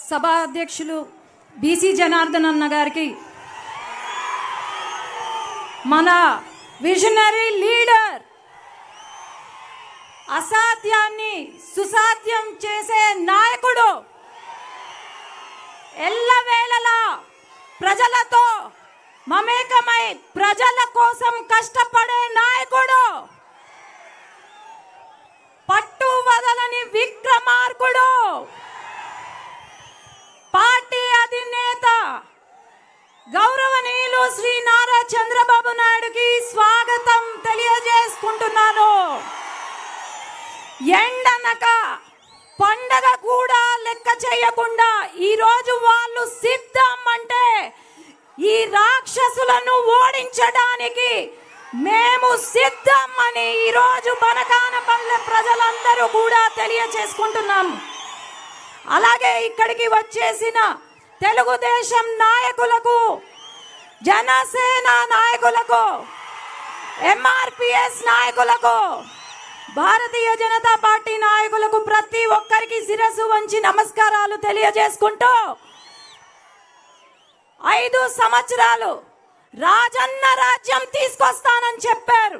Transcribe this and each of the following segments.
సభా అధ్యక్షులు బీసీ జనార్దన్ అన్న గారికి, మన విజనరీ లీడర్, అసాధ్యాన్ని సుసాధ్యం చేసే నాయకుడు, ఎల్లవేళలా ప్రజలతో మమేకమై ప్రజల కోసం కష్టపడే నాయకుడు, పట్టు వదలని విక్రమార్కుడు, పార్టీ అధినేత గౌరవనీయులు శ్రీ నారా చంద్రబాబు నాయుడుకి స్వాగతం తెలియజేసుకుంటున్నాను. ఎండనక పండగ కూడా లెక్క చేయకుండా ఈరోజు వాళ్ళు సిద్ధం అంటే ఈ రాక్షసులను ఓడించడానికి మేము సిద్ధం అని ఈరోజు బనగానపల్లె ప్రజలందరూ కూడా తెలియజేసుకుంటున్నాం. అలాగే ఇక్కడికి వచ్చేసిన తెలుగుదేశం నాయకులకు, జనసేన నాయకులకు, ఎంఆర్పిఎస్ నాయకులకు, భారతీయ జనతా పార్టీ నాయకులకు ప్రతి ఒక్కరికి శిరస్సు వంచి నమస్కారాలు తెలియజేసుకుంటూ, 5 సంవత్సరాలు రాజన్న రాజ్యం తీసుకొస్తానని చెప్పారు.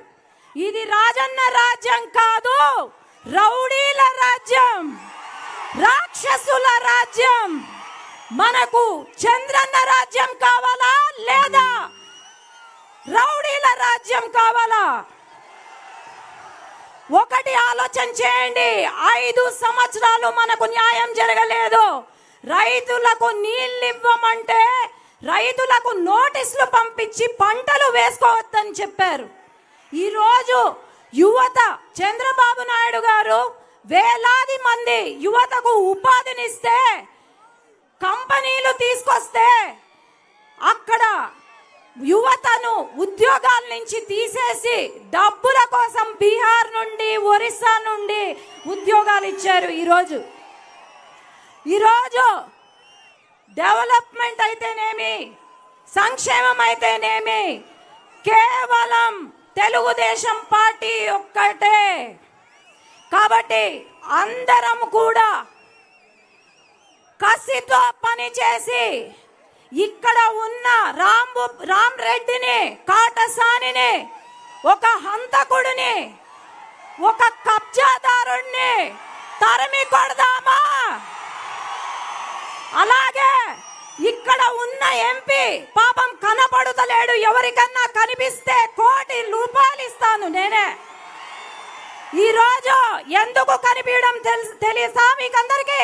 ఇది రాజన్న రాజ్యం కాదు, రౌడీల రాజ్యం, రాక్షసుల రాజ్యం. మనకు చంద్రన్న రాజ్యం కావాలా లేదా రౌడీల రాజ్యం కావాలా? ఒకటి ఆలోచన చేయండి. 5 సంవత్సరాలు మనకు న్యాయం జరగలేదు. రైతులకు నీళ్ళు ఇవ్వమంటే రైతులకు నోటీసులు పంపించి పంటలు వేసుకోవద్దని చెప్పారు. ఈరోజు యువత, చంద్రబాబు నాయుడు గారు వేలాది మంది యువతకు ఉపాధినిస్తే, కంపెనీలు తీసుకొస్తే అక్కడ యువతను ఉద్యోగాల నుంచి తీసేసి డబ్బుల కోసం బీహార్ నుండి, ఒరిస్సా నుండి ఉద్యోగాలు ఇచ్చారు. ఈరోజు డెవలప్మెంట్ అయితేనేమి, సంక్షేమం అయితేనేమి, కేవలం తెలుగుదేశం పార్టీ ఒక్కటే. కాబట్టి అందరం కూడా కసితో పనిచేసి ఇక్కడ ఉన్న రామ్ రెడ్డిని, కాటసానిని, ఒక హంతకుడిని, ఒక కబ్జాదారుణ్ణి తరిమి కొడదామా? అలాగే ఇక్కడ ఉన్న ఎంపీ పాపం కనపడుతలేడు, ఎవరికన్నా కనిపిస్తే 1 కోటి రూపాయలు ఇస్తాను నేనే. ఈరోజు ఎందుకు కనిపించడం తెలుసా మీకందరికీ?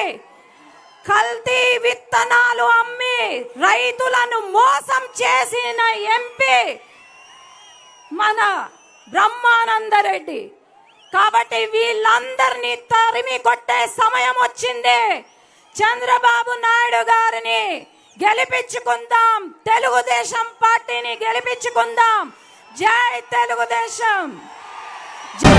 కల్తీ విత్తనాలు అమ్మి రైతులను మోసం చేసిన ఎంపీ మన బ్రహ్మానందరెడ్డి. కాబట్టి వీళ్ళందరినీ తరిమి కొట్టే సమయం వచ్చింది. చంద్రబాబు నాయుడు గారిని గెలిపించుకుందాం, తెలుగుదేశం పార్టీని గెలిపించుకుందాం. జై తెలుగుదేశం, జై